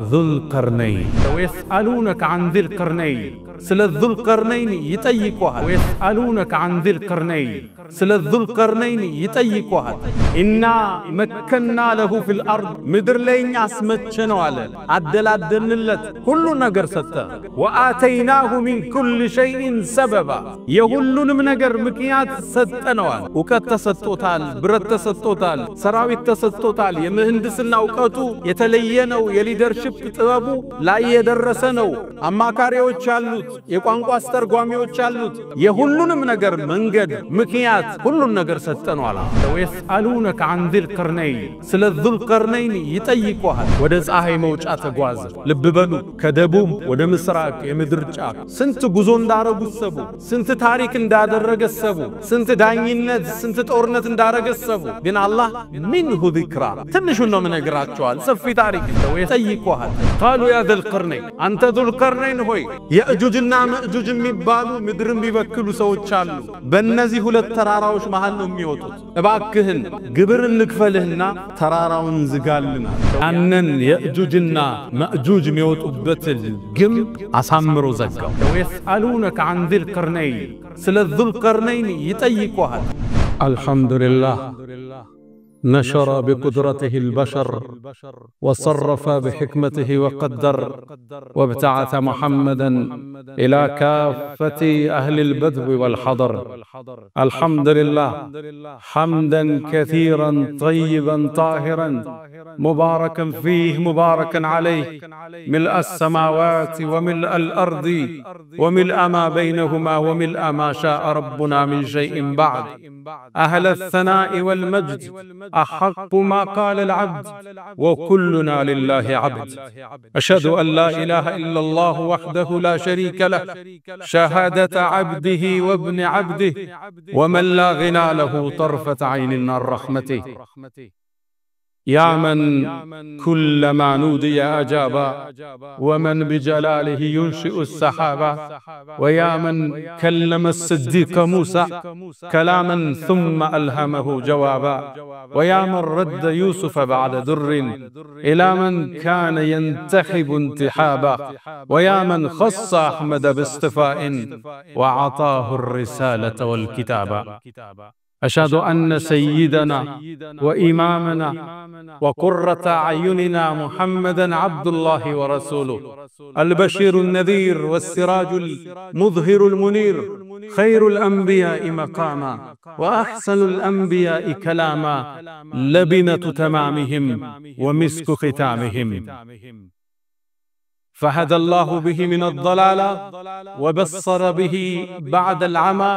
ذو القرنين ويسألونك عن ذي القرنين سل ذو القرنين يتيقوها ويسألونك عن ذي القرنين سل ذو القرنين يتيقوها إنا مكنا له في الأرض مدر لين أسمتشنو على عدل اللت كل نجر ستا وآتيناه من كل شيء سببا يهلون من نجر مكيات ستنوال وكت تستوتال برت تستوتال سراويت تستوتال يمهندسنا وقتو يتلينو يليدرشيب ጥበቡ ላይ የደረሰ ነው አማካሪዎች አሉት የቋንቋ አስተርጓሚዎች አሉት የሁሉንም ነገር መንገድ ምክንያት ሁሉን ነገር ሰጠነው አላ ወይስአሉነከ عن ذي القرنين ስለ ذو القرنين ይጠይቁሃል ወደ ፀሐይ መውጫ ተጓዘ ልብ በሉ ከደቡብ ወደ ምስራቅ የምድር ጫፍ ስንት ጉዞ እንዳረጉሰቡ ስንት ታሪክ እንዳደረገሰቡ ስንት ዳኝነት ስንት ጦርነት እንዳረገሰቡ ግን አላህ منه ذكرى ትንሹን ነው ምነግራቸዋል ሰፊ ታሪክ ነው ይጠይቁሃል قالوا يا ذا القرنين أنت ذو القرنين هوي يأجوجنا مأجوج ميبالو مدرم بيبكلو سوچ አሉ በእነዚህ ሁለት ተራራዎች መሃል ነው የሚወጡት እባክህን ግብር እንክፈልህና ተራራውን ዝጋልና ያንን የእጁጅና መእጁጅ የሚወጡበት ግም አሳምሮ ዘጋው ወይስአሉነከ عن ذي القرنين ስለ ذو القرنين ይጠይቁሃል الحمد لله نشر بقدرته البشر وصرف بحكمته وقدر وابتعث محمدا إلى كافة أهل البدو والحضر الحمد لله حمدا كثيرا طيبا طاهرا مباركا فيه مباركا عليه ملء السماوات وملء الأرض وملء ما بينهما وملء ما شاء ربنا من شيء بعد أهل الثناء والمجد أحق ما قال العبد وكلنا لله عبد أشهد أن لا إله إلا الله وحده لا شريك له شهادة عبده وابن عبده ومن لا غنى له طرفة عين عن رحمته يا من كلما نودي أجابا ومن بجلاله ينشئ السحابة ويا من كلم الصديق موسى كلاما ثم ألهمه جوابا ويا من رد يوسف بعد در إلى من كان ينتخب انتحابا ويا من خص أحمد باصطفاء وعطاه الرسالة والكتابا أشهد أن سيدنا وإمامنا وقرة أعيننا محمدًا عبد الله ورسوله البشير النذير والسراج المظهر المنير خير الأنبياء مقاما وأحسن الأنبياء كلاما لبنة تمامهم ومسك ختامهم فهدى الله به من الضلال وبصر به بعد العمى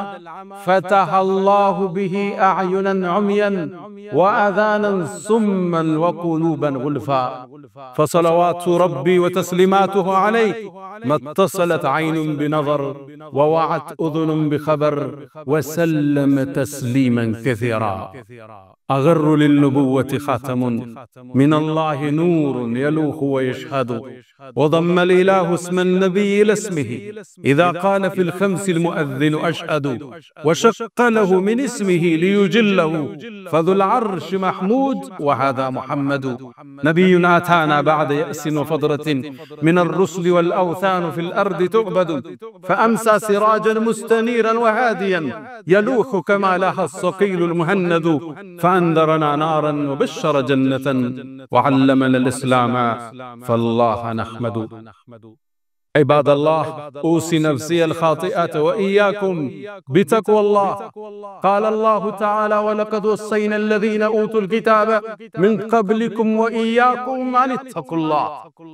فتح الله به أعينا عميا وأذانا سما وقلوبا غلفا فصلوات ربي وتسليماته عليه ما اتصلت عين بنظر ووعت أذن بخبر وسلم تسليما كثيرا أغر للنبوة خاتم من الله نور يلوح ويشهد وضم الإله اسم النبي لاسمه إذا قال في الخمس المؤذن أشهد وشق له من اسمه ليجله فذو العرش محمود وهذا محمد نبي أتانا بعد يأس وفضرة من الرسل والأوثان في الأرض تعبد فأمسى سراجا مستنيرا وهاديا يلوح كما لاها الصقيل المهند فأنذرنا نارا وبشر جنة وعلمنا الإسلام فالله نحمد عباد الله أوصي نفسي الخاطئة وإياكم بتقوى الله قال الله تعالى ولقد وصينا الذين أوتوا الكتاب من قبلكم وإياكم أن اتقوا الله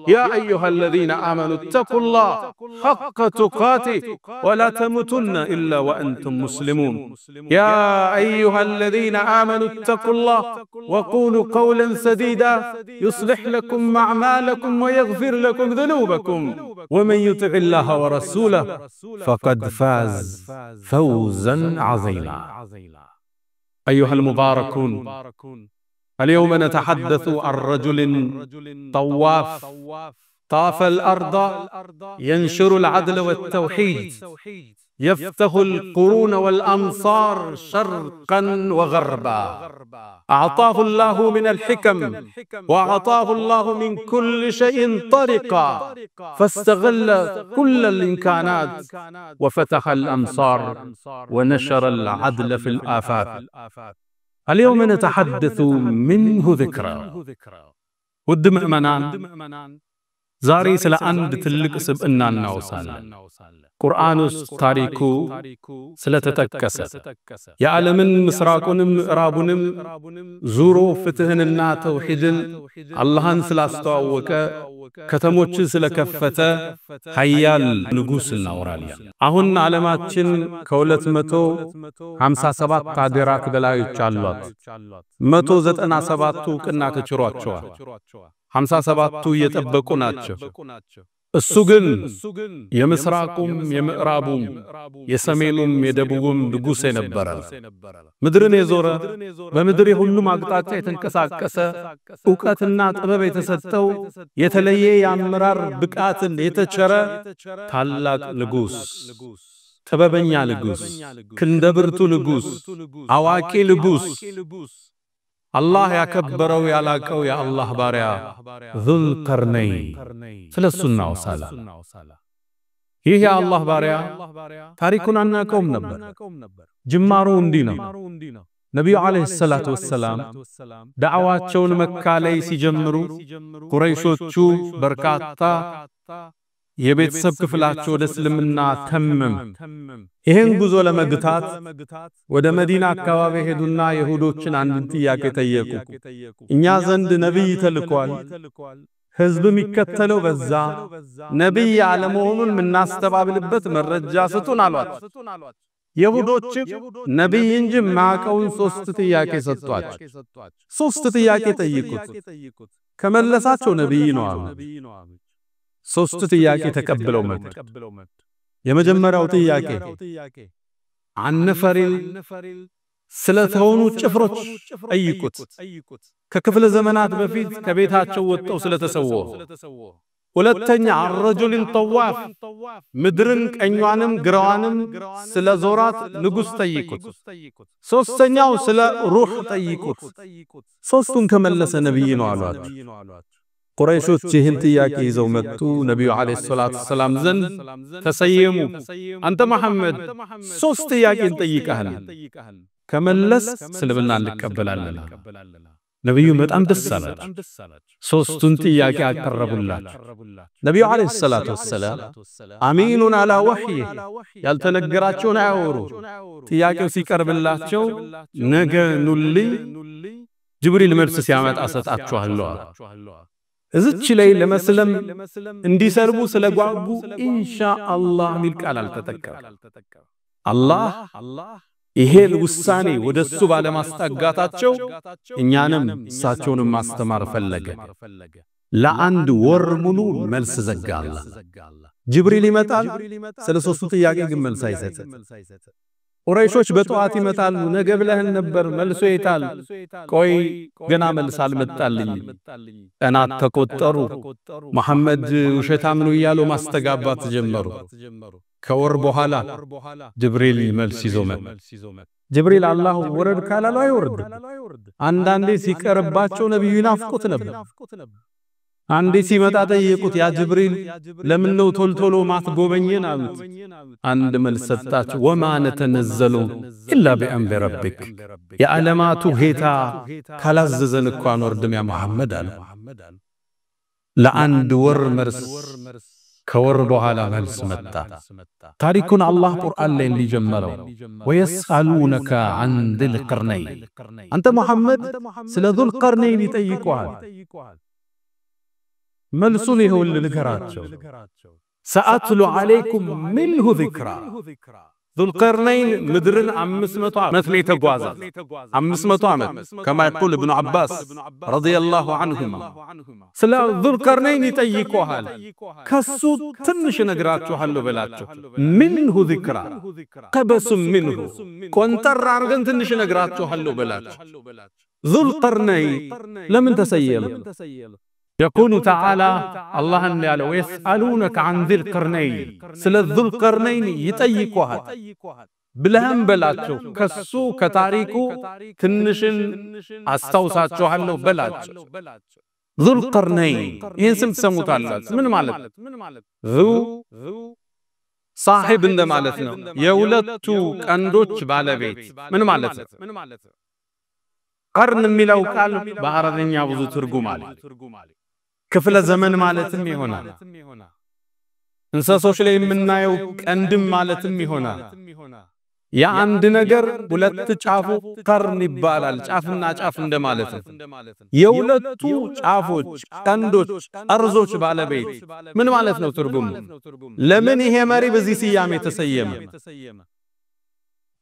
يا أيها الذين آمنوا اتقوا الله حق تقاته ولا تموتن إلا وأنتم مسلمون يا أيها الذين آمنوا اتقوا الله وقولوا قولا سديدا يصلح لكم أعمالكم ويغفر لكم ذنوبكم ومن يطع الله ورسوله فقد فاز فوزا عظيما أيها المباركون اليوم نتحدث عن رجل طواف طاف الأرض ينشر العدل والتوحيد يفتح القرون والأمصار شرقا وغربا أعطاه الله من الحكم وأعطاه الله من كل شيء طريقا فاستغل كل الإمكانات وفتح الأمصار ونشر العدل في الآفاق اليوم نتحدث منه ذكرى ود مؤمنان زاري سلا عند تلك سبقنا النوصال قرآنس تاريكو سلا تتكسر يعلمن مسراقونم إرابونم زورو فتهننا توحيدن اللهن سلا استوى ከተሞች ስለከፈተ ኃያል ንጉስ እናወራለን አሁን ዓለማችን ከ257 ሀገራት በላዮች አሏት 197ቱ ቅና ተችሯቸዋል 57ቱ እየጠበቁ ናቸው እሱ ግን የምስራቁም የምዕራቡም የሰሜኑም የደቡቡም ንጉስ የነበረ ምድርን የዞረ በምድር ሁሉም አቅጣጫ የተንቀሳቀሰ ዕውቀትና ጥበብ የተሰጠው የተለየ የአመራር ብቃትን የተቸረ ታላቅ ንጉስ ጥበበኛ ንጉስ ክንደብርቱ ንጉስ አዋቂ ንጉስ الله يكبروا يلاقوا يا الله باريا ذو القرنين سلسلنا وصالا هي يا الله باريا تاريخنا أنكم نبر جمارون دينا نبي عليه الصلاة والسلام دعوات شون مكة ليس جمرو قريشو تشو بركاتا የቤተሰብ ክፍላቸው ለስልምና ተመም ይሄን ጉዞ ለመግታት ወደ መዲና አካባቢ ሄዱና ይሁዶችን አንድ ጥያቄ ጠየቁ እኛ ዘንድ ነብይ ተልኳል ህዝብ የሚከተለው በዛ ነብይ አለመሆኑን ምናስተባብልበት መረጃ ስጡን አሏት ይሁዶች ነብይ እንጂ ማቀውን ሶስት ጥያቄ ሰጧቸው ሶስት ጥያቄ ጠይቁት ከመለሳቸው ነብይ ነው አሉ ሶስት ጥያቄ ተቀበለው መጥ የመጀመሪያው ጥያቄ አንፈሪል ስለተሆኑ ጭፍሮች ጠይቁት ከክፍለ ዘመናት በፊት ከቤታቸው ወጣው ስለተሰወሩ ሁለተኛ الرجل طواف ምድርን ቀኛንም ግራዋንም ስለዞራት ንጉስ ጠይቁት ሶስተኛው ስለ ሩህ ጠይቁት ሶስቱን ከመለሰ ነብይ ነው አሏት قريشوች ይህን ጥያቄ ይዘው መጡ ነብዩ አለይሂ ሰላቱ ሰላም ዘንድ ተሰየሙ አንተ መሐመድ ሶስት ጥያቄ እንጠይቃለን ከመለስ ስለብና እንቀበላለን ነብዩ በጣም ደስ አላቸው ሶስቱን ጥያቄ አቀረቡላቸው ነብዩ አለይሂ ሰላቱ ሰላም አሚኑን አላ ወህይ ያልተነገራቸውን አያወሩ ጥያቄው ሲቀርብላቸው ነገ ኑልይ ጅብሪል መልስ ሲያመጣ ሰጣቸዋለሁ እዚች ላይ ለመስለም እንዲሰርቡ ስለጓጉ ኢንሻአላህ ሚል ቃል አልተጠቀም አላህ ይሄን ውሳኔ ወደሱ ባለማስጠጋታቸው እኛንም እሳቸውንም ማስተማር ፈለገ ለአንድ ወር ሙሉ መልስ ዘጋላ ጅብሪል ይመጣል ስለ ሶስቱ ጥያቄ ግን መልስ አይሰጥም ቁረይሾች በጧት ይመጣሉ ነገ ብለህን ነበር መልሶ ይታል ቆይ ገና መልስ አልመጣልኝ ቀናት ተቆጠሩ መሐመድ ውሸታም ነው ይያሉ ማስተጋባት ጀመሩ ከወር በኋላ ጅብሪል መልስ ይዞ መጣ ጅብሪል አላህ ወረድ ካላሉ አይወርድ አንዳንዴ ሲቀርባቸው ነብዩ ይናፍቁት ነበር አንዴ ሲመጣ ጠየቁት ያ ጅብሪል ለምን ነው ቶልቶሎ ማትጎበኘን አሉት አንድ መልስ ሰጣቸው ወማ ነተነዘሉ ኢላ ቢአምሪ ረቢክ የዓለማቱ ጌታ ካላዘዘን እንኳን ወርድም ያ መሐመድ አለ ለአንድ ወር መርስ ከወር በኋላ መልስ መጣ ታሪኩን አላህ ቁርአን ላይ እንዲጀመረው ወይስአሉነከ አን ذل قرنين አንተ መሐመድ ስለ ذل قرنين ይጠይቁሃል መልሱን ይሁን ልንገራቸው ሰአትሉ አለይኩም منه ذكرى ذو القرنين مدرن 500 ዓመት ላይ ተጓዘ 500 ዓመት كما يقول ابن عباس رضي الله عنهما ስለ ذو القرنين ይጠይቁሃል ከሱ ትንሽ ነግራችኋለሁ በላቸው منه ذكرى قبس منه ቆንጠር አርገን ትንሽ ነግራችኋለሁ በላቸው ذو القرنين ለምን ተሰየመ يقول تعالى الله قال ويسألونك عن ذي القرنين سل ذو القرنين يطيقوها ብለህም በላቸው ከሱ ከታሪኩ ትንሽን አስተውሳቸዋለሁ በላቸው ذو القرنين ይህን ስም ትሰሙታላችሁ ምን ማለት ذو صاحب እንደማለት ነው የሁለቱ ቀንዶች ባለቤት ምን ማለት ነው ቀርን የሚለው ቃል በአረብኛ ብዙ ትርጉም አለ ክፍለ ዘመን ማለትም ይሆናል እንስሶች ላይ የምናየው ቀንድም ማለትም ይሆናል የአንድ ነገር ሁለት ጫፉ ቀርን ይባላል ጫፍና ጫፍ እንደማለት ነው የሁለቱ ጫፎች ቀንዶች አርዞች ባለቤት ምን ማለት ነው ትርጉሙ ለምን ይሄ መሪ በዚህ ስያሜ ተሰየመ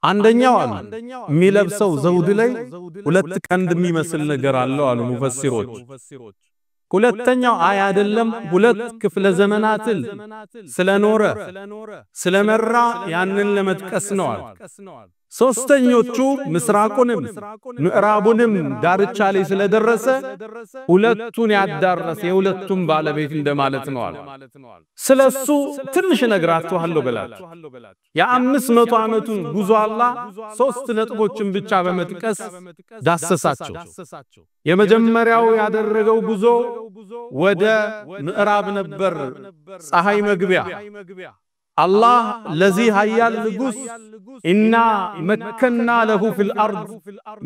አንደኛው አሉ የሚለብሰው ዘውድ ላይ ሁለት ቀንድ የሚመስል ነገር አለው አሉ ሙፈሲሮች ሁለተኛው አይ አይደለም ሁለት ክፍለ ዘመናትን ስለኖረ ስለመራ ያንን ለመጥቀስ ነው ሶስተኞቹ ምስራቁንም ምዕራቡንም ዳርቻ ላይ ስለደረሰ ሁለቱን ያዳረሰ የሁለቱም ባለቤት እንደማለት ነው ስለሱ ትንሽ ነግራችኋለሁ በላችሁ የ500 ዓመቱን ጉዞ አላህ 3 ነጥቦችን ብቻ በመጥቀስ ዳሰሳቸው የመጀመሪያው ያደረገው ጉዞ ወደ ምዕራብ ነበር ፀሐይ መግቢያ الله الذي هيال لغوس إنا مكنا له في الأرض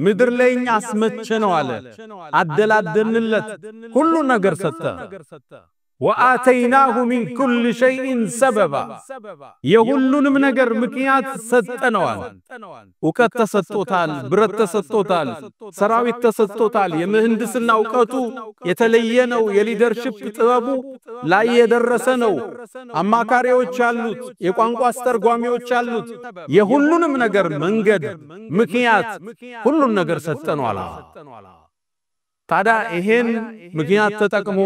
مدر لين أسمتشنو على عدل الدنلت كل نجر ستا وآتيناه من كل شيء سببا يقولون من نجر مكيات ستنوان وكت ستوتال برت ستوتال سراوي تستوتال يمهندسنا وكتو يتلينو يليدرشيب تبابو لا يدرسنو أما كاريو تشالوت يقوانقو أسترقواميو تشالوت يقولون من نجر منجد مكيات كل نجر ستنوال ታዲያ ይሄን ምክንያት ተጠቅሞ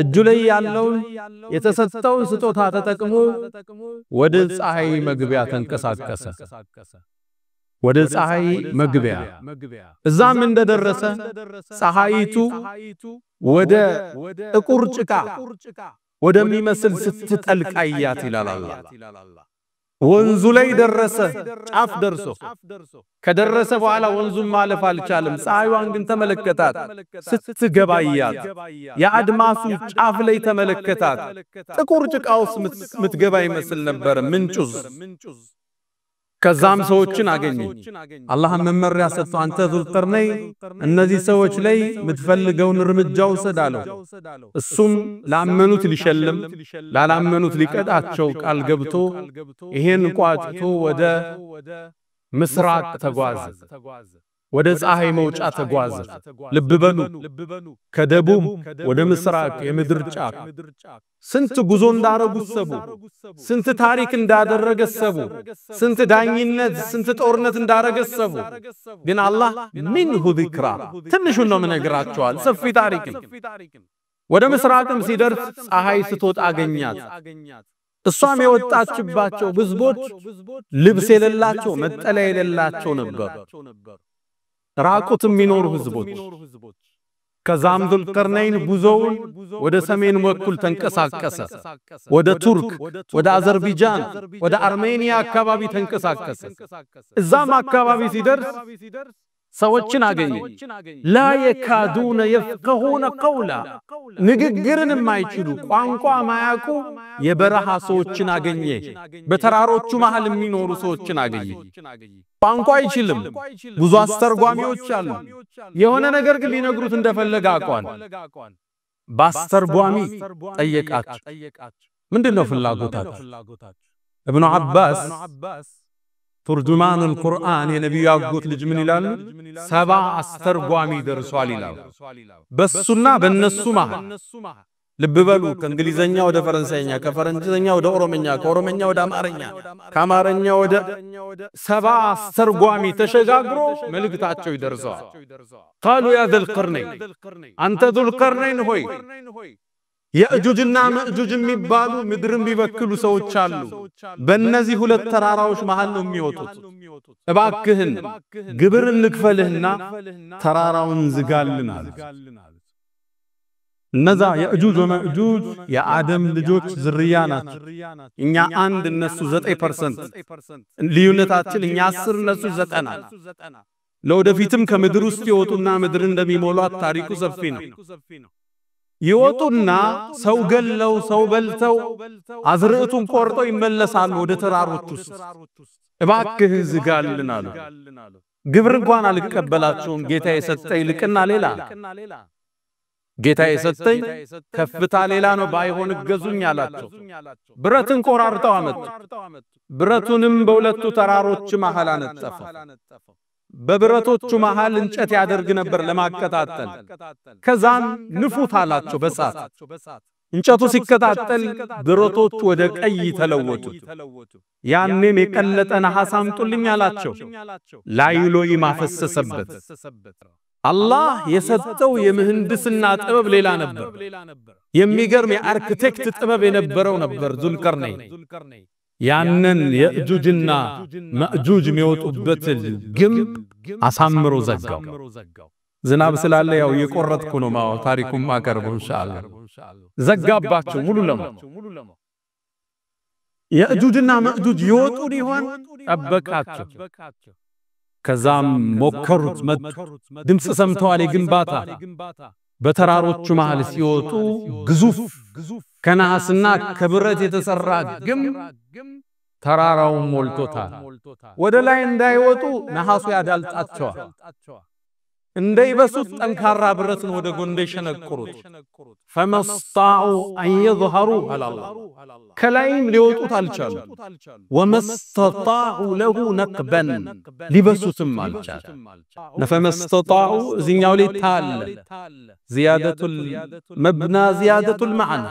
እጁ ላይ ያለውን የተሰጠውን ስጦታ ተጠቅሞ ወደ ፀሐይ መግቢያ ተንቀሳቀሰ ወደ ፀሐይ መግቢያ እዛም እንደደረሰ ፀሐይቱ ወደ ጥቁር ጭቃ ወደሚመስል ስትጠልቅ አያት ይላል አላህ ወንዙ ላይ ደረሰ ጫፍ ደርሶ ከደረሰ በኋላ ወንዙን ማለፍ አልቻለም ፀሐይዋን ግን ተመለከታት ስትገባያት ያድማሱ ጫፍ ላይ ተመለከታት ጥቁር ጭቃውስ ምትገባ ይመስል ነበር ምንጩዝ ከዛም ሰዎችን አገኘ አላህ መመሪያ ሰጥቶ አንተ ذل قرنين እነዚህ ሰዎች ላይ ምትፈልገውን እርምጃው ሰዳለው እሱም ላመኑት ሊሸልም ላላመኑት ሊቀጣቸው ቃል ገብቶ ይሄን ቋጥቶ ወደ ምስራቅ ተጓዘ ወደ ፀሐይ መውጫ ተጓዘ ልብ በሉ ከደቡብ ወደ ምስራቅ የምድር ጫፍ ስንት ጉዞ እንዳረጉ ሰቡ ስንት ታሪክ እንዳደረገ ሰቡ ስንት ዳኝነት ስንት ጦርነት እንዳረገ ሰቡ ግን አላህ منه ذكرى ትንሹን ነው መነግራቸዋል ሰፊ ታሪክ ወደ ምስራቅም ሲደርስ ፀሐይ ስትወጣ አገኛት እሷም የወጣችባቸው ህዝቦች ልብስ የሌላቸው መጠለያ የሌላቸው ነበር ራቁትም የሚኖሩ ህዝቦች ከዛም ذل قرنين ጉዞውን ወደ ሰሜን በኩል ተንቀሳቀሰ ወደ ቱርክ ወደ አዘርባይጃን ወደ አርሜኒያ አካባቢ ተንቀሳቀሰ እዛም አካባቢ ሲደርስ ሰዎችን አገኘ لا يكادون يفقهون قولا ንግግርን የማይችሉ ቋንቋ ማያውቁ የበረሃ ሰዎችን አገኘ በተራሮቹ መሃል የሚኖሩ ሰዎችን አገኘ ቋንቋ አይችልም ብዙ አስተርጓሚዎች አሉ የሆነ ነገር ግን ሊነግሩት እንደፈለገ አቋን ባስተርጓሚ ጠየቃቸው ምንድነው ፍላጎታቸው ابن عباس ترجمان القرآن የነብዩ አጎት ልጅ ምን ይላል 7 አስተርጓሚ ደርሷል ይላል በሱና በነሱ መሃል ልብ በሉ ከእንግሊዘኛ ወደ ፈረንሳይኛ ከፈረንሳይኛ ወደ ኦሮምኛ ከኦሮምኛ ወደ አማርኛ ከአማርኛ ወደ 7 አስተርጓሚ ተሸጋግሮ መልእክታቸው ይደርሳል قالوا يا ذا القرنين انت ذو القرنين ሆይ የእጁጅና መእጁጅ የሚባሉ ምድርን ቢበክሉ ሰዎች አሉ በእነዚህ ሁለት ተራራዎች መሃል ነው የሚወጡት እባክህን ግብርን ልክፈልህና ተራራውን ዝጋልናል እነዛ የእጁጅ ወመእጁጅ የአደም ልጆች ዝርያ ናቸው እኛ አንድ እነሱ 9% ልዩነታችን እኛ 10 እነሱ 90 ለወደፊትም ከምድር ውስጥ ይወጡና ምድር እንደሚሞሏት ታሪኩ ሰፊ ነው ይወጡና ሰው ገለው ሰው በልተው አዝርዕቱን ቆርጠው ይመለሳሉ ወደ ተራሮች ውስጥ እባክህ ዝጋልን አሉ ግብር እንኳን አልቀበላቸውም ጌታ የሰጠኝ ልቅና ሌላ ጌታ የሰጠኝ ከፍታ ሌላ ነው ባይሆን ገዙኝ አላቸው ብረትን ቆራርጠው አመጡ ብረቱንም በሁለቱ ተራሮች መሃል አነጠፈ በብረቶቹ መሃል እንጨት ያደርግ ነበር ለማቀጣጠል ከዛም ንፉት አላቸው በሳት እንጨቱ ሲከታተል ብረቶቹ ወደ ቀይ ተለወጡ ያንንም የቀለጠ ነሐስ አምጡልኝ አላቸው ላይሎ ይማፈሰሰበት አላህ የሰጠው የምህንድስና ጥበብ ሌላ ነበር የሚገርም የአርኪቴክት ጥበብ የነበረው ነበር ዙልቀርነይን ያንን የእጁጅና መእጁጅ የሚወጡበት ግንብ አሳምሮ ዘጋው ዝናብ ስላለ ያው የቆረጥኩ ነው ማው ታሪኩም ማቀርቡ ኢንሻአላህ ዘጋባቸው ሙሉ ለሙ የእጁጅና መእጁጅ ይወጡ ሊሆን አበቃቸው ከዛም ሞከሩት መጡ ድምጽ ሰምተዋል የግንባታ በተራሮቹ መሃል ሲወጡ ግዙፍ ከነሐስና ከብረት የተሰራ ግንብ ተራራው ሞልቶታል ወደ ላይ እንዳይወጡ ነሐሱ ያዳልጣቸዋል እንደይበሱት ጠንካራ ብረትን ወደ ጎንደ ሸነቆሩት ፈመስጣኡ አይظهሩ አላህ ከላይም ሊወጡት አልቻሉ ወመስጣኡ ለሁ ነቅበን ሊበሱትም አልቻሉ ነፈመስጣኡ እዚኛው ላይ ታለ ዚያደቱል መብና ዚያደቱል ማዕና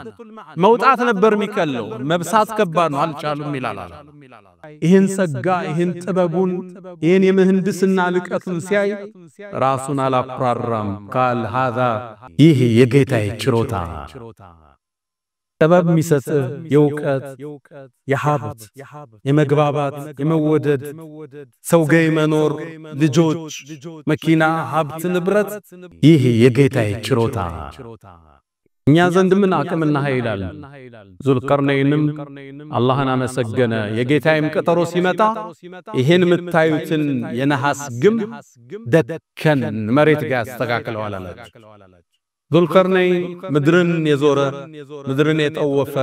መውጣት ነበር የሚከለው መብሳት ከባድ ነው አልቻሉም ይላል ይሄን ሰጋ ይሄን ጥበቡን ይሄን የምህንድስና ልቀቱን ሲያይ ራሱን አላፕራራም ቃል هذا ይሄ የጌታዬ ችሮታ ጥበብ የሚሰጥ የውቀት የሀብት የመግባባት የመወደድ ሰው ጋር መኖር ልጆች መኪና ሀብት ንብረት ይሄ የጌታዬ ችሮታ እኛ ዘንድ ምን አቅምና ኃይል አለ ዙልቀርነይንም አላህን አመሰገነ የጌታዬም ቀጠሮ ሲመጣ ይሄን መታዩትን የነሐስ ግም ደከን መሬት ጋር ያስተካክለዋል አላችሁ ዙልቀርነይን ምድርን የዞረ ምድርን የጠወፈ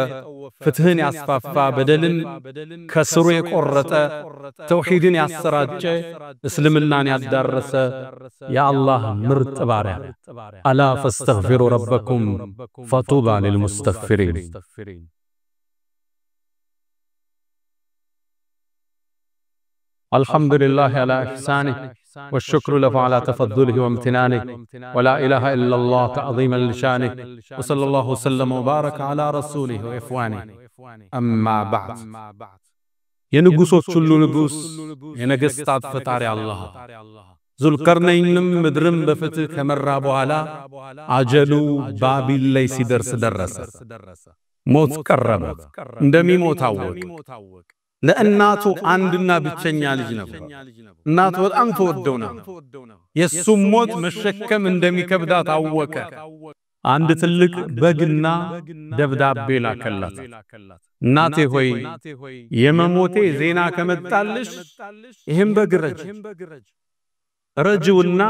ፍትህን ያስፋፋ በደልን ከስሩ የቆረጠ ተውሂድን ያሰራጨ እስልምናን ያዳረሰ የአላህ ምርጥ ባሪያ አላ ፈስተግፊሩ ረበኩም ፈጡባ للمستغفرين الحمد لله على إحسانه والشكر له على تفضله وامتنانه ولا إله إلا الله تعظيما لشانه وصلى الله وسلم وبارك على رسوله وإخوانه أما بعد ينقصوا كل نقص ينقصت فتاري الله ذوالقرنين مدرم بفتح كمرابو على عجلوا بابل ليس درس موت قرب اندمي موت عوق ለእናቱ አንድና ብቸኛ ልጅ ነበር እናቱ በጣም ተወደው ነበር የሱም ሞት መሸከም እንደሚከብዳት አወቀ አንድ ትልቅ በግና ደብዳቤ ላከላት እናቴ ሆይ የመሞቴ ዜና ከመጣልሽ ይሄን በግረጅ ረጅውና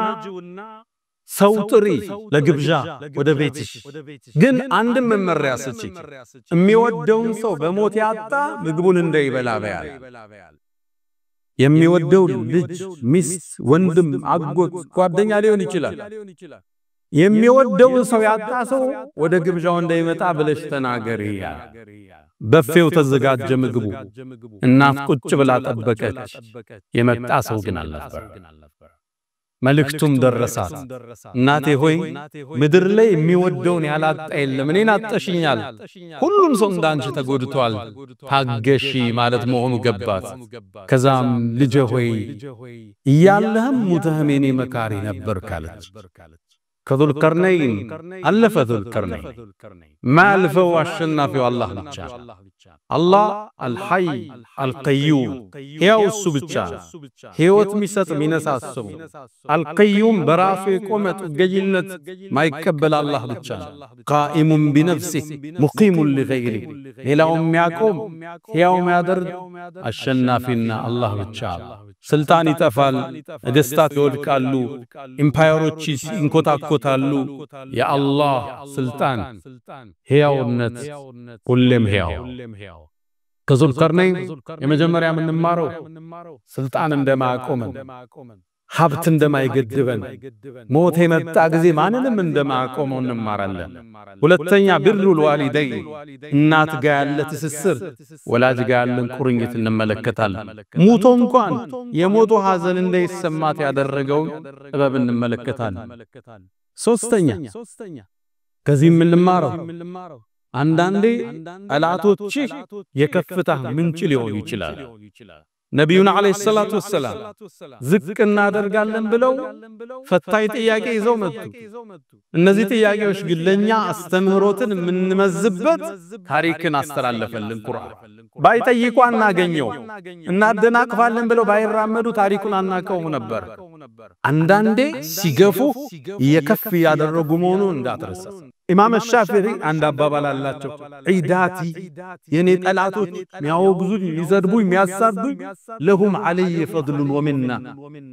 ሰው ጥሪ ለግብዣ ወደ ቤትሽ ግን አንድም መመሪያ ስጪ የሚወደውን ሰው በሞት ያጣ ምግቡን እንዳይበላ በያል የሚወደው ልጅ ሚስት ወንድም አጎት ጓደኛ ሊሆን ይችላል የሚወደውን ሰው ያጣ ሰው ወደ ግብዣው እንዳይመጣ ብለሽ ተናገሪ በፌው ተዘጋጀ ምግቡ እናት ቁጭ ብላ ጠበቀች የመጣ ሰው ግን አልነበር መልእክቱም ደረሳት እናቴ ሆይ ምድር ላይ የሚወደውን ያላጣ የለም እኔን አጥተሽኛል ሁሉም ሰው እንዳንቺ ተጎድቷል ታገሺ ማለት መሆኑ ገባት ከዛም ልጄ ሆይ ይያለህም ሙተህም የኔ መካሪ ነበር ካለች ከዙልቀርነይን አለፈ ዙልቀርነይን ማልፈው አሸናፊው አላህ ብቻ الله الحي القيوم ሕያው እሱ ብቻ ሕይወት የሚሰጥ ሚነሳሰው القيوم በራሱ የቆመ ጥገኝነት ማይቀበል አላህ ብቻ قائم بنفسه مقيم لغيره ሌላው የሚያቆም ሕያው የሚያደርግ አሸናፊና አላህ ብቻ ስልጣን ይጠፋል ነገስታት ይወድቃሉ ኢምፓየሮች ይንኮታኮታሉ የአላህ ስልጣን ሕያውነት ሁሌም ሕያው ከዙልቀርነይን የመጀመሪያ ምንማረው ስልጣን እንደማቆም ሀብት እንደማይገድበን ሞት የመጣ ጊዜ ማንንም እንደማቆም እንማራለን ሁለተኛ ቢሩል ዋሊደይ እናት ጋር ያለ ትስስር ወላጅ ጋር ያለን ቁርኝት እንመለከታለን ሙቶ እንኳን የሞቱ ሐዘን እንዳይሰማት ያደረገው ጥበብ እንመለከታለን ሶስተኛ ከዚህ ምንማረው አንዳንዴ አላቶች የከፍታ ምንጭ ሊሆኑ ይችላል ነብዩና አለይሂ ሰላቱ ወሰለም ዝቅ እናደርጋለን ብለው ፈታይ ጥያቄ ይዘው መጡ እነዚህ ጥያቄዎች ግለኛ አስተምህሮትን ምንመዝበት ታሪክን አስተላለፈልን ቁርአን ባይጠይቁ አናገኘው እናደናቅፋለን ብለው ባይራመዱ ታሪኩን አናቀው ነበር አንዳንዴ ሲገፉ የከፍ ያደረጉ መሆኑን እንዳትረሳ ኢማም ሻፊዒ አንድ አባባል አላቸው ዒዳቲ የኔ ጠላቶች ሚያወግዙ ይዘድቡ የሚያሳዱኝ ለሁም አለይ ፈድሉ ወሚና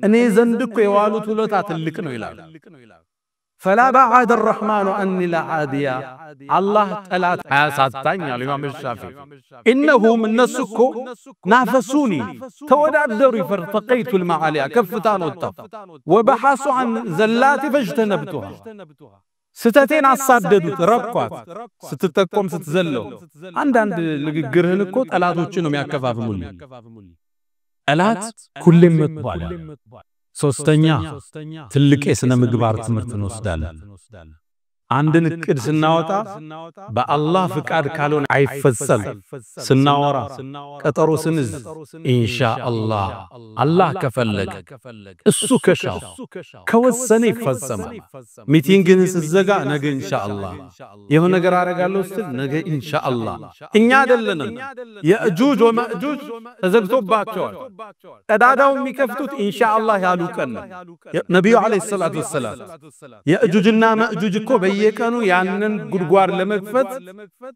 እኔ ዘንድኮ የዋሉት ውለታ ትልቅ ነው ይላል فلا بعد الرحمن أني لا عاديا الله طلعت حياساتاኝ አሉ ኢማም ሻፊዒ انهم النسكو نافسوني تودادروا فرتقيت المعالي كفتان وطف وبحثوا عن زلاتي فاجتنبتها ስተቴን አሳደዱት ረቋት ስትጠቆም ስትዘለው አንዳንድ ንግግርህን እኮ ጠላቶችን ነው የሚያከፋፍሙልኝ ጠላት ሁሌም መጥቷል ሶስተኛ ትልቅ የሥነ ምግባር ትምህርት እንወስዳለን አንድን እቅድ ስናወጣ በአላህ ፍቃድ ካልሆነ አይፈጸም ስናወራ ቀጠሮ ስንዝ ኢንሻአላህ አላህ ከፈለገ እሱ ከሻው ከወሰነ ይፈጸማል ሚቲንግን ስዘጋ ነገ ኢንሻአላህ የሆነ ነገር አረጋለሁ ስትል ነገ ኢንሻአላህ እኛ አይደለንም የእጁጅ ወማእጁጅ ተዘግቶባቸዋል ቀዳዳው የሚከፍቱት ኢንሻአላህ ያሉ ቀን ነብዩ አለይሂ ሰላቱ ወሰለም የእጁጅና ማእጁጅ እኮ በየቀኑ ያንን ጉድጓድ ለመክፈት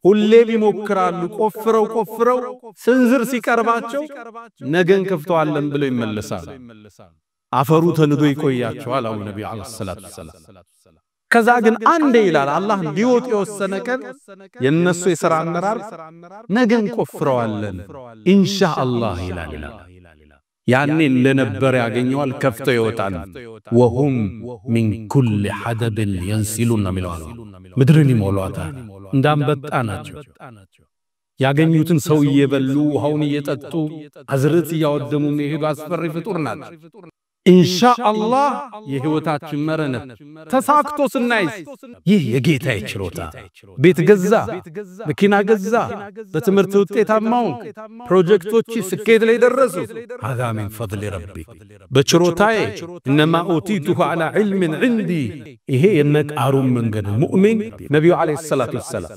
ሁሌ ቢሞክራሉ ቆፍረው ስንዝር ሲቀርባቸው ነገን ከፍተዋለን ብለው ይመለሳሉ አፈሩ ተንዶ ይቆያቸዋል አው ነብዩ አለይሂ ሰላቱ ወሰለም ከዛ ግን አንዴ ይላል አላህ እንዲወጥ የወሰነ ቀን የነሱ የሥራ አመራር ነገን ቆፍረዋለን ኢንሻአላህ ይላል ያኔ ለነበር ያገኘዋል ከፍተው ይወጣል ወሁም من كل حدب ينسلون ሚላሉ ምድርን ይሞላታል እንዳንበጣ ናቸው ያገኙትን ሰው እየበሉ ውሃውን እየጠጡ አዝርት ያወደሙ የሚሄዱ አስፈሪ ፍጡር ናቸው ኢንሻአላህ የህይወታችን መረነት ተሳክቶ ስናይስ ይህ የጌታዬ ችሎታ ቤት ገዛ መኪና ገዛ በትምህርት ውጤታማው ፕሮጀክቶች ስኬት ላይ ደረሱ هذا من فضل ربي በችሮታዬ انما اوتيته على علم عندي ይሄ የነቃሩን መንገድ ሙእሚን ነብዩ አለይሂ ሰላቱ ወሰለም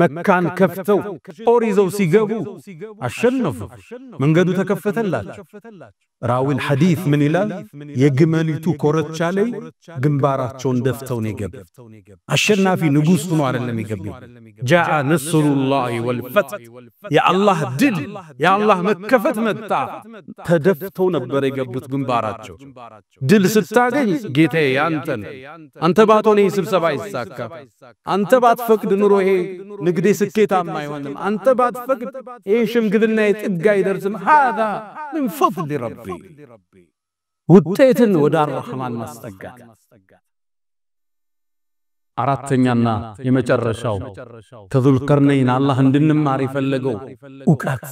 መካን ከፍተው ኦሪዘው ሲገቡ አሸነፉ መንገዱ ተከፈተላቸው ራዊል ሐዲስ ምን ይላል የግመሊቱ ኮረቻ ላይ ግንባራቸውን ደፍተው ነው የገቡ አሸናፊ ንጉስ ሆኖ አይደለም የገቡ جاء نصر الله والفتح يا الله ድል ያ አላህ መከፈት መጣ ተደፍተው ነበር የገቡት ግንባራቸው ድል ስታገኝ ጌታዬ ያንተን አንተ ባትሆን ስብሰባ ይሳካ አንተ ባትፈቅድ ኑሮ ይሄ ንግዴ ስኬታማ አይሆንም አንተ ባትፈቅድ ይሄ ሽምግልና የጥጋ ይደርስም هذا من فضل ربي ውጤትን ወደ አርህማን ማስጠጋት አራተኛና የመጨረሻው ከዙልቀርነይን አላህ እንድንማር ይፈልገው ዕውቀት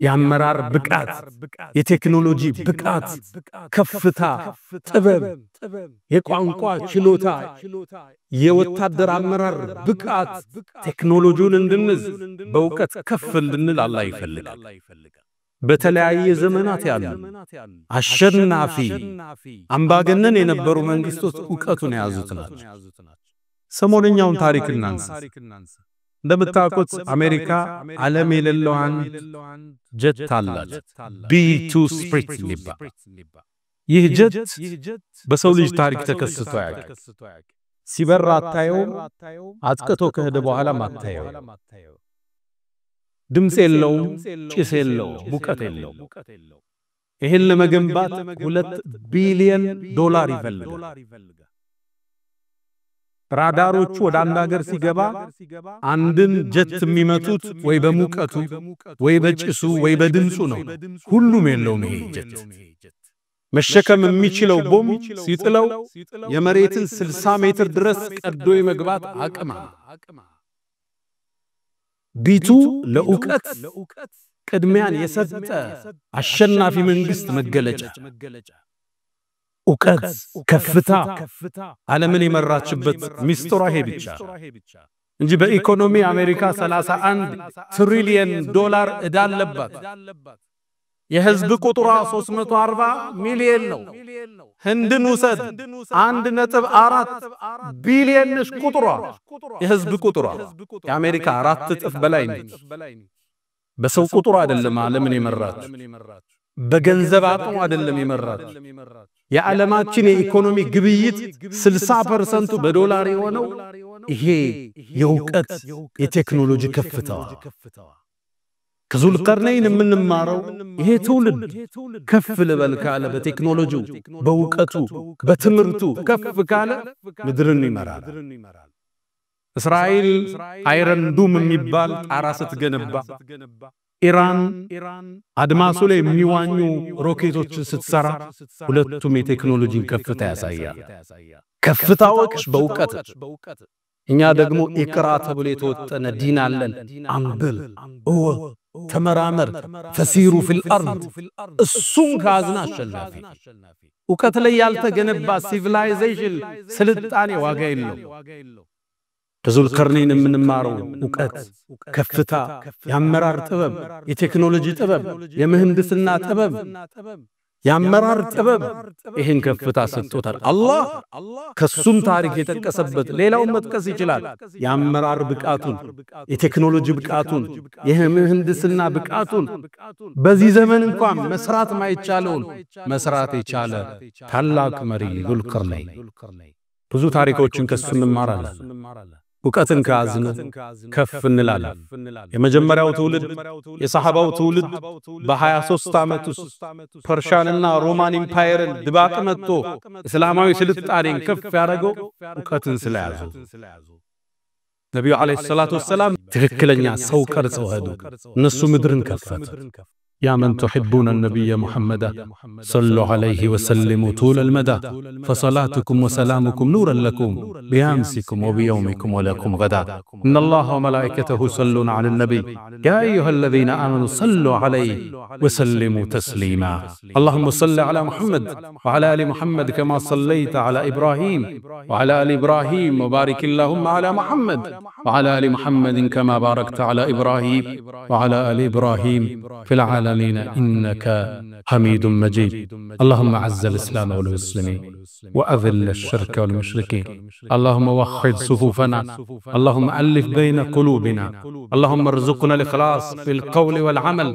የአመራር ብቃት የቴክኖሎጂ ብቃት ከፍታ ጥበብ የቋንቋ ችሎታ የወታደር አመራር ብቃት ቴክኖሎጂውን እንድንዝ በዕውቀት ከፍ እንድንል አላህ ይፈልጋል በተለያየ ዘመናት ያሉ አሸናፊ አምባገነን የነበሩ መንግስቶች ዕውቀቱን ያዙት ናቸው ሰሞነኛውን ታሪክ እናንሳ እንደምታውቁት አሜሪካ ዓለም የሌለው አንድ ጀት አላት B2 ስፕሪት ሊባ ይህ ጀት በሰው ልጅ ታሪክ ተከስቶ ያውቃል ሲበራ አታየው አጥቅቶ ከሄደ በኋላ ማታየው ድምጽ የለው ጭስ የለው ሙቀት የለው ይሄን ለመገንባት $2 ቢሊዮን ይፈልጋል ራዳሮቹ ወደ አንድ ሀገር ሲገባ አንድን ጀት የሚመቱት ወይ በሙቀቱ ወይ በጭሱ ወይ በድምጹ ነው ሁሉም የለው ነው ጀት መሸከም የሚችለው ቦምብ ሲጥለው የመሬትን 60 ሜትር ድረስ ቀዶ የመግባት አቅም ቢቱ ለኡቀት ቅድሚያን የሰጠ አሸናፊ መንግስት መገለጫ ኡቀት ከፍታ ዓለምን የመራችበት ሚስጥሯ ይሄ ብቻ እንጂ በኢኮኖሚ አሜሪካ $31 ትሪሊየን ዕዳ አለባት የህዝብ ቁጥሯ 340 ሚሊዮን ነው ህንድን ውሰድ 1.4 ቢሊዮን ቁጥሯ የህዝብ ቁጥሯ የአሜሪካ 4 እጥፍ በላይ ነው በሰው ቁጥሩ አይደለም ዓለምን የመራች በገንዘብ አቅሙ አይደለም የመራች የዓለማችን የኢኮኖሚ ግብይት 60% በዶላር የሆነው ይሄ የውቀት የቴክኖሎጂ ከፍታዋ ከዙል ቀርነይን የምንማረው ይሄ ትውልድ ከፍ ልበል ካለ በቴክኖሎጂው በውቀቱ በትምርቱ ከፍ ካለ ምድርን ይመራል እስራኤል አይረን ዱም የሚባል ጣራ ስትገነባ ኢራን አድማሱ ላይ የሚዋኙ ሮኬቶችን ስትሰራ ሁለቱም የቴክኖሎጂን ከፍታ ያሳያል ከፍታዎች በውቀት እኛ ደግሞ ኢቅራ ተብሎ የተወጠነ ዲን አለን አንብል ተመራመር ፈሲሩ ፊል አርድ እሱን ካዝና አሸናፊ ውቀት ላይ ያልተገነባ ሲቪላይዜሽን ስልጣኔ ዋጋ የለው ከዙል ቀርነይን የምንማረው ውቀት ከፍታ ያመራር ጥበብ የቴክኖሎጂ ጥበብ የምህንድስና ጥበብ ያመራር ጥበብ ይሄን ከፍታ ሰጥቶታል አላህ ከሱም ታሪክ የተቀሰበት ሌላው መጥቀስ ይችላል ያመራር ብቃቱን የቴክኖሎጂ ብቃቱን የምህንድስና ብቃቱን በዚህ ዘመን እንኳን መስራት ማይቻለውን መስራት የቻለ ታላቅ መሪ ዙል ቀርነይን ብዙ ታሪኮችን ከሱ እንማራለን ውቀትን ካዝነ ከፍ እንላለን የመጀመሪያው ትውልድ የሰሃባው ትውልድ በ23 ዓመት ውስጥ ፐርሻንና ሮማን ኢምፓየርን ድባቅ መጥቶ እስላማዊ ስልጣኔን ከፍ ያደረገው ውቀትን ስለያዙ ነብዩ አለይሂ ሰላቱ ወሰለም ትክክለኛ ሰው ቀርጸው ሄዱ እነሱ ምድርን ከፈቱ يا من تحبون النبي محمد صلوا عليه وسلموا طول المدى فصلاتكم وسلامكم نورا لكم بأمسكم وبيومكم ولكم غدا إن الله وملائكته يصلون على النبي يا أيها الذين آمنوا صلوا عليه وسلموا تسليما اللهم صل على محمد وعلى آل محمد كما صليت على إبراهيم وعلى آل إبراهيم وبارك اللهم على محمد وعلى آل محمد كما باركت على إبراهيم وعلى آل إبراهيم في العالمين إنك حميد مجيد اللهم عز الإسلام والمسلمين وأذل الشرك والمشركين اللهم وحد صفوفنا اللهم ألف بين قلوبنا اللهم ارزقنا الإخلاص في القول والعمل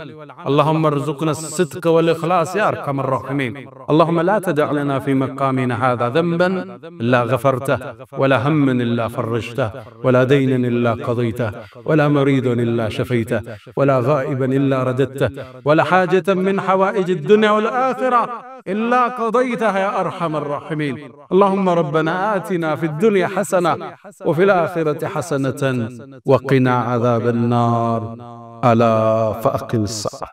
اللهم ارزقنا الصدق والإخلاص يا أرحم الراحمين اللهم لا تدع لنا في مقامنا هذا ذنبا إلا غفرته ولا هم إلا فرجته ولا دين إلا قضيته ولا مريض إلا شفيته ولا غائبا إلا رددته ولا حاجة من حوائج الدنيا والآخرة إلا قضيتها يا أرحم الراحمين اللهم ربنا آتنا في الدنيا حسنة وفي الآخرة حسنة وقنا عذاب النار ألا فأقم الصلاة